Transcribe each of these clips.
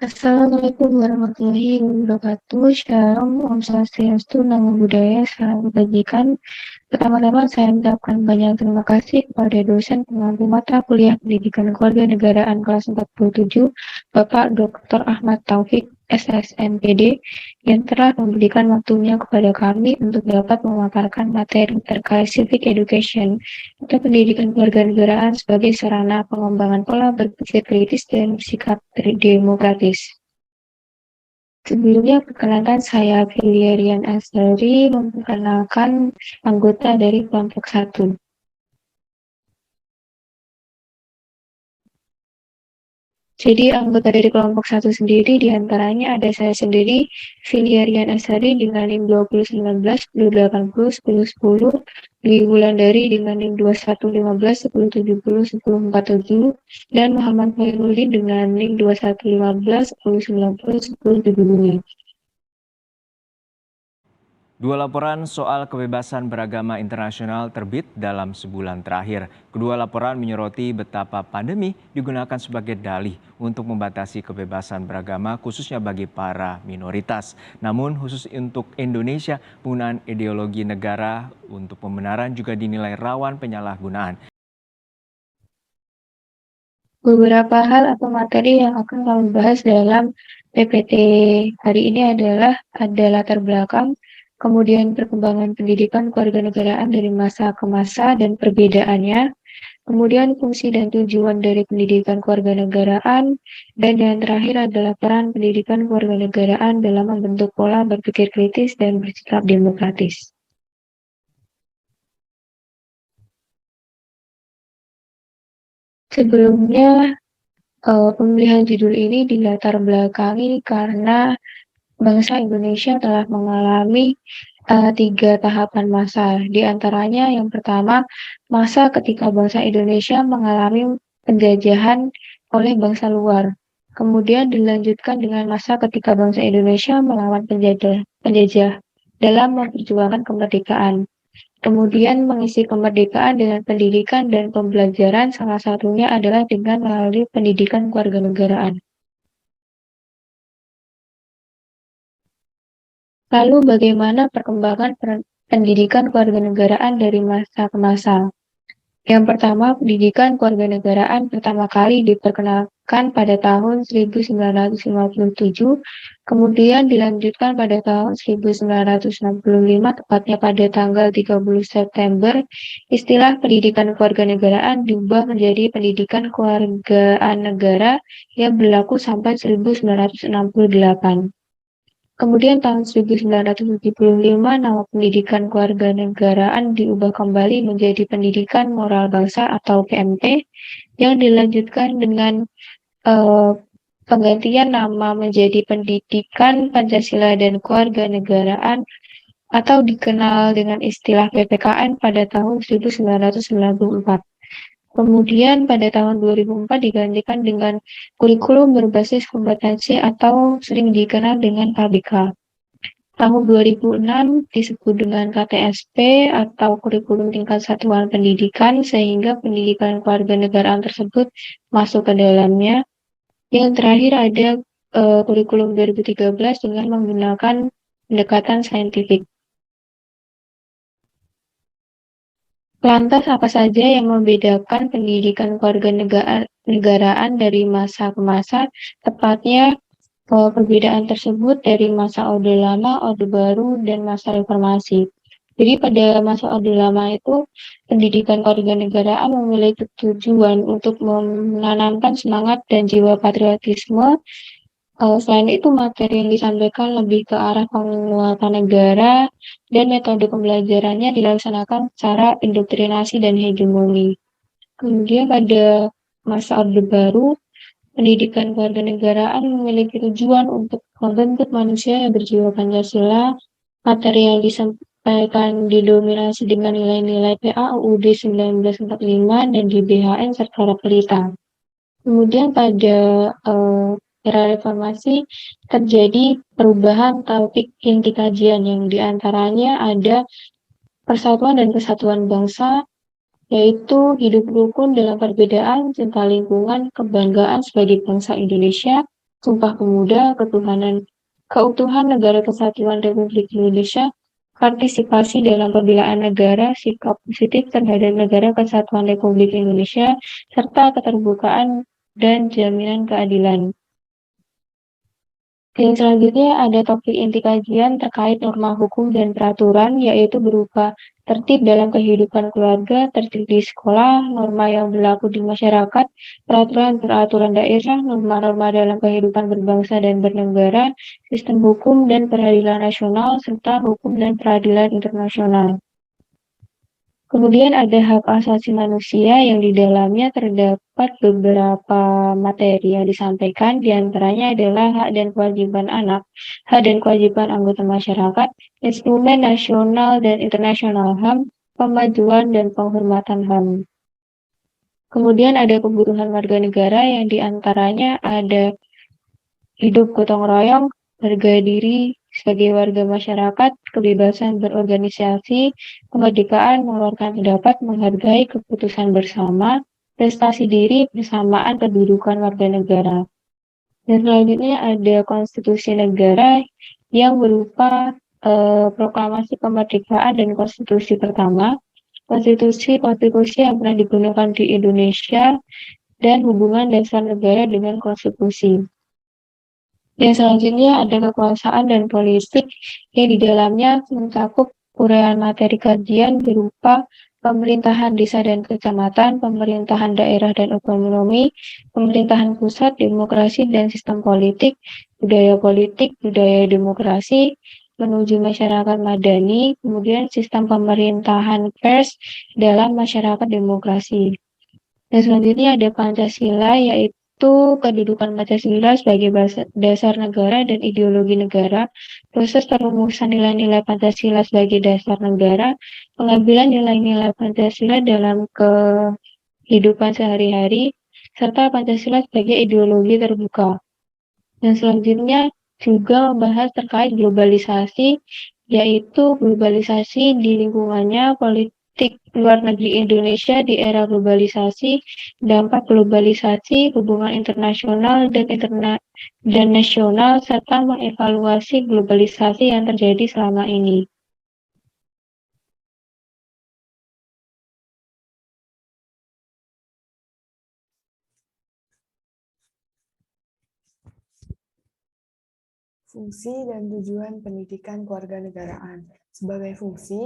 Assalamualaikum warahmatullahi wabarakatuh. Shalom, Om Swastiastu, Namo Buddhaya, salam kebajikan. Pertama-tama saya mengucapkan banyak terima kasih kepada dosen pengampu mata kuliah Pendidikan Kewarganegaraan kelas 47, Bapak Dr. Ahmad Taufik, SSMPD, yang telah memberikan waktunya kepada kami untuk dapat memaparkan materi terkait civic education atau pendidikan kewarganegaraan sebagai sarana pengembangan pola berpikir kritis dan bersikap demokratis. Sebelumnya, perkenalkan saya Filiarian Asari, memperkenalkan anggota dari kelompok 1. Jadi anggota dari kelompok 1 sendiri diantaranya ada saya sendiri, Filiarian Asari dengan NIM 2019, 1080, 1010, Dwi Wulandari dengan NIM 2115, 1070, 1047, dan Muhammad Khairuddin dengan NIM 2115, 1090, 1070. Dua laporan soal kebebasan beragama internasional terbit dalam sebulan terakhir. Kedua laporan menyoroti betapa pandemi digunakan sebagai dalih untuk membatasi kebebasan beragama khususnya bagi para minoritas. Namun khusus untuk Indonesia, penggunaan ideologi negara untuk pembenaran juga dinilai rawan penyalahgunaan. Beberapa hal atau materi yang akan kami bahas dalam PPT hari ini adalah ada latar belakang, kemudian perkembangan pendidikan kewarganegaraan dari masa ke masa dan perbedaannya, kemudian fungsi dan tujuan dari pendidikan kewarganegaraan, dan yang terakhir adalah peran pendidikan kewarganegaraan dalam membentuk pola berpikir kritis dan bersikap demokratis. Sebelumnya, pemilihan judul ini dilatar belakangi karena bangsa Indonesia telah mengalami 3 tahapan masa. Di antaranya yang pertama, masa ketika bangsa Indonesia mengalami penjajahan oleh bangsa luar. Kemudian dilanjutkan dengan masa ketika bangsa Indonesia melawan penjajah dalam memperjuangkan kemerdekaan. Kemudian mengisi kemerdekaan dengan pendidikan dan pembelajaran, salah satunya adalah dengan melalui pendidikan kewarganegaraan. Lalu bagaimana perkembangan pendidikan kewarganegaraan dari masa ke masa? Yang pertama, pendidikan kewarganegaraan pertama kali diperkenalkan pada tahun 1957, kemudian dilanjutkan pada tahun 1965, tepatnya pada tanggal 30 September. Istilah pendidikan kewarganegaraan diubah menjadi pendidikan kewargaan negara yang berlaku sampai 1968. Kemudian tahun 1975, nama pendidikan kewarganegaraan diubah kembali menjadi Pendidikan Moral Bangsa atau PMT, yang dilanjutkan dengan penggantian nama menjadi Pendidikan Pancasila dan Kewarganegaraan atau dikenal dengan istilah PPKN pada tahun 1994. Kemudian pada tahun 2004 digantikan dengan kurikulum berbasis kompetensi atau sering dikenal dengan KBK. Tahun 2006 disebut dengan KTSP atau kurikulum tingkat satuan pendidikan, sehingga pendidikan kewarganegaraan tersebut masuk ke dalamnya. Yang terakhir ada kurikulum 2013 dengan menggunakan pendekatan saintifik. Lantas apa saja yang membedakan pendidikan kewarganegaraan dari masa ke masa? Tepatnya perbedaan tersebut dari masa Orde Lama, Orde Baru, dan masa Reformasi. Jadi pada masa Orde Lama itu pendidikan kewarganegaraan memiliki tujuan untuk menanamkan semangat dan jiwa patriotisme. Selain itu, materi yang disampaikan lebih ke arah penguatan negara dan metode pembelajarannya dilaksanakan secara indoktrinasi dan hegemoni. Kemudian pada masa Orde Baru, pendidikan kewarganegaraan memiliki tujuan untuk membentuk manusia yang berjiwa Pancasila. Materi yang disampaikan didominasi dengan nilai-nilai PA UUD 1945 dan GBHN serta Raperita. Kemudian pada era reformasi terjadi perubahan topik inti kajian yang diantaranya ada persatuan dan kesatuan bangsa, yaitu hidup rukun dalam perbedaan, cinta lingkungan, kebanggaan sebagai bangsa Indonesia, Sumpah Pemuda, Keutuhan Negara Kesatuan Republik Indonesia, partisipasi dalam pembelaan negara, sikap positif terhadap negara kesatuan Republik Indonesia, serta keterbukaan dan jaminan keadilan. Dan selanjutnya ada topik inti kajian terkait norma hukum dan peraturan, yaitu berupa tertib dalam kehidupan keluarga, tertib di sekolah, norma yang berlaku di masyarakat, peraturan-peraturan daerah, norma-norma dalam kehidupan berbangsa dan bernegara, sistem hukum dan peradilan nasional, serta hukum dan peradilan internasional. Kemudian ada hak asasi manusia yang di dalamnya terdapat beberapa materi yang disampaikan, di antaranya adalah hak dan kewajiban anak, hak dan kewajiban anggota masyarakat, instrumen nasional dan internasional HAM, pemajuan dan penghormatan HAM. Kemudian ada kebutuhan warga negara yang di antaranya ada hidup gotong royong, harga diri sebagai warga masyarakat, kebebasan berorganisasi, kemerdekaan mengeluarkan pendapat, menghargai keputusan bersama, prestasi diri, persamaan kedudukan warga negara. Dan selanjutnya ada konstitusi negara yang berupa proklamasi kemerdekaan dan konstitusi pertama, konstitusi yang pernah digunakan di Indonesia, dan hubungan dasar negara dengan konstitusi. Dan selanjutnya ada kekuasaan dan politik yang di dalamnya mencakup uraian materi kajian berupa pemerintahan desa dan kecamatan, pemerintahan daerah dan otonomi, pemerintahan pusat, demokrasi dan sistem politik, budaya demokrasi, menuju masyarakat madani, kemudian sistem pemerintahan pers dalam masyarakat demokrasi. Dan selanjutnya ada Pancasila, yaitu kedudukan Pancasila sebagai dasar negara dan ideologi negara, proses perumusan nilai-nilai Pancasila sebagai dasar negara, pengambilan nilai-nilai Pancasila dalam kehidupan sehari-hari, serta Pancasila sebagai ideologi terbuka. Dan selanjutnya juga membahas terkait globalisasi, yaitu globalisasi di lingkungannya, politik luar negeri Indonesia di era globalisasi, dampak globalisasi, hubungan internasional dan nasional, serta mengevaluasi globalisasi yang terjadi selama ini. Fungsi dan tujuan pendidikan kewarganegaraan. Sebagai fungsi,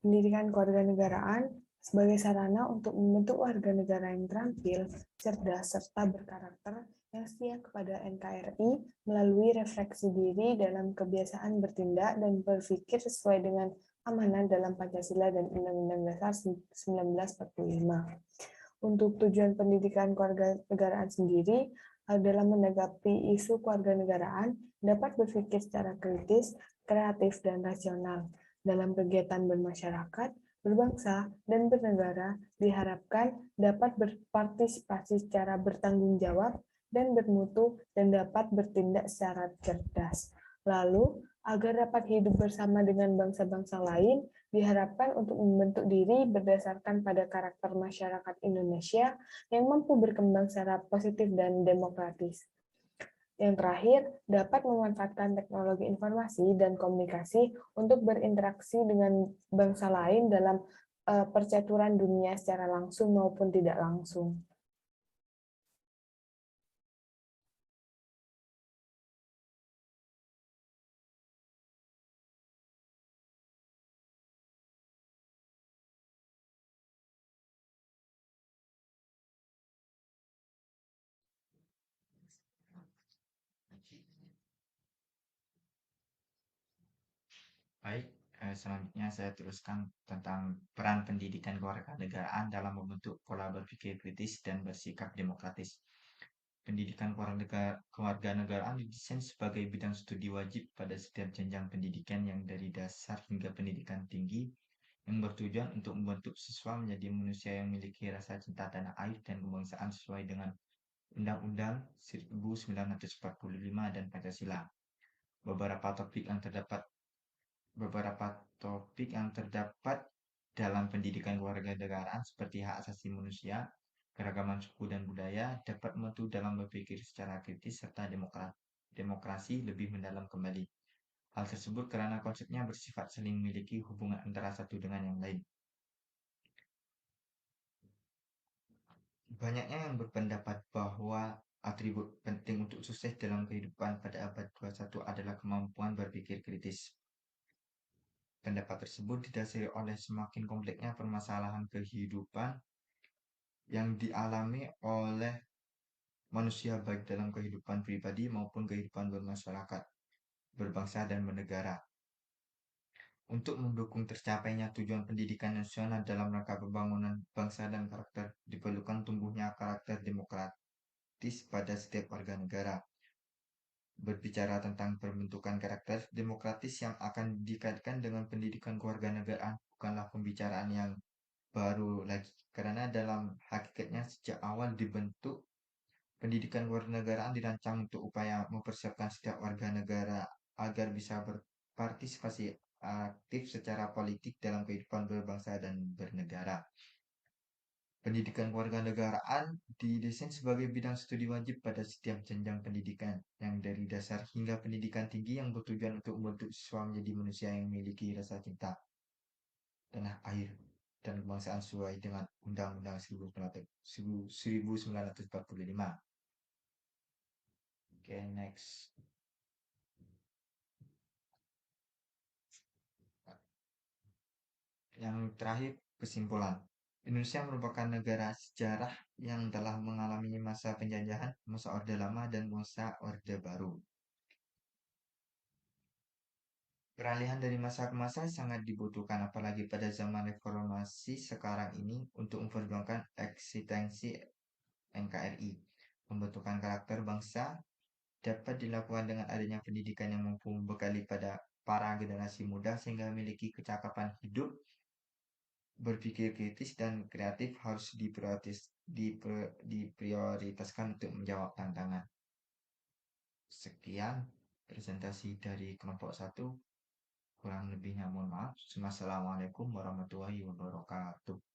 pendidikan kewarganegaraan sebagai sarana untuk membentuk warga negara yang terampil, cerdas, serta berkarakter yang setia kepada NKRI melalui refleksi diri dalam kebiasaan bertindak dan berpikir sesuai dengan amanat dalam Pancasila dan Undang-Undang Dasar 1945. Untuk tujuan pendidikan kewarganegaraan sendiri, dalam menanggapi isu kewarganegaraan dapat berpikir secara kritis, kreatif, dan rasional. Dalam kegiatan bermasyarakat, berbangsa, dan bernegara diharapkan dapat berpartisipasi secara bertanggung jawab dan bermutu dan dapat bertindak secara cerdas. Lalu, agar dapat hidup bersama dengan bangsa-bangsa lain, diharapkan untuk membentuk diri berdasarkan pada karakter masyarakat Indonesia yang mampu berkembang secara positif dan demokratis. Yang terakhir, dapat memanfaatkan teknologi informasi dan komunikasi untuk berinteraksi dengan bangsa lain dalam percaturan dunia secara langsung maupun tidak langsung. Baik, selanjutnya saya teruskan tentang peran pendidikan kewarganegaraan dalam membentuk pola berpikir kritis dan bersikap demokratis. Pendidikan kewarganegaraan didesain sebagai bidang studi wajib pada setiap jenjang pendidikan yang dari dasar hingga pendidikan tinggi yang bertujuan untuk membentuk siswa menjadi manusia yang memiliki rasa cinta tanah air dan kebangsaan sesuai dengan Undang-Undang 1945 dan Pancasila. Beberapa topik yang terdapat dalam pendidikan kewarganegaraan seperti hak asasi manusia, keragaman suku dan budaya dapat membantu dalam berpikir secara kritis serta demokrasi lebih mendalam kembali. Hal tersebut karena konsepnya bersifat saling memiliki hubungan antara satu dengan yang lain. Banyaknya yang berpendapat bahwa atribut penting untuk sukses dalam kehidupan pada abad 21 adalah kemampuan berpikir kritis. Pendapat tersebut didasari oleh semakin kompleksnya permasalahan kehidupan yang dialami oleh manusia baik dalam kehidupan pribadi maupun kehidupan bermasyarakat, berbangsa dan bernegara. Untuk mendukung tercapainya tujuan pendidikan nasional dalam rangka pembangunan bangsa dan karakter, diperlukan tumbuhnya karakter demokratis pada setiap warga negara. Berbicara tentang pembentukan karakter demokratis yang akan dikaitkan dengan pendidikan kewarganegaraan bukanlah pembicaraan yang baru lagi, karena dalam hakikatnya sejak awal dibentuk, pendidikan kewarganegaraan dirancang untuk upaya mempersiapkan setiap warga negara agar bisa berpartisipasi aktif secara politik dalam kehidupan berbangsa dan bernegara. Pendidikan kewarganegaraan didesain sebagai bidang studi wajib pada setiap jenjang pendidikan, yang dari dasar hingga pendidikan tinggi yang bertujuan untuk membentuk siswa menjadi manusia yang memiliki rasa cinta tanah air dan kebangsaan sesuai dengan Undang-Undang 1945. Oke, next. Yang terakhir, kesimpulan. Indonesia merupakan negara sejarah yang telah mengalami masa penjajahan, masa Orde Lama, dan masa Orde Baru. Peralihan dari masa ke masa sangat dibutuhkan, apalagi pada zaman reformasi sekarang ini untuk memperjuangkan eksistensi NKRI. Pembentukan karakter bangsa dapat dilakukan dengan adanya pendidikan yang mampu membekali pada para generasi muda sehingga memiliki kecakapan hidup, berpikir kritis dan kreatif harus diprioritaskan untuk menjawab tantangan. Sekian presentasi dari kelompok 1. Kurang lebihnya mohon maaf. Wassalamualaikum warahmatullahi wabarakatuh.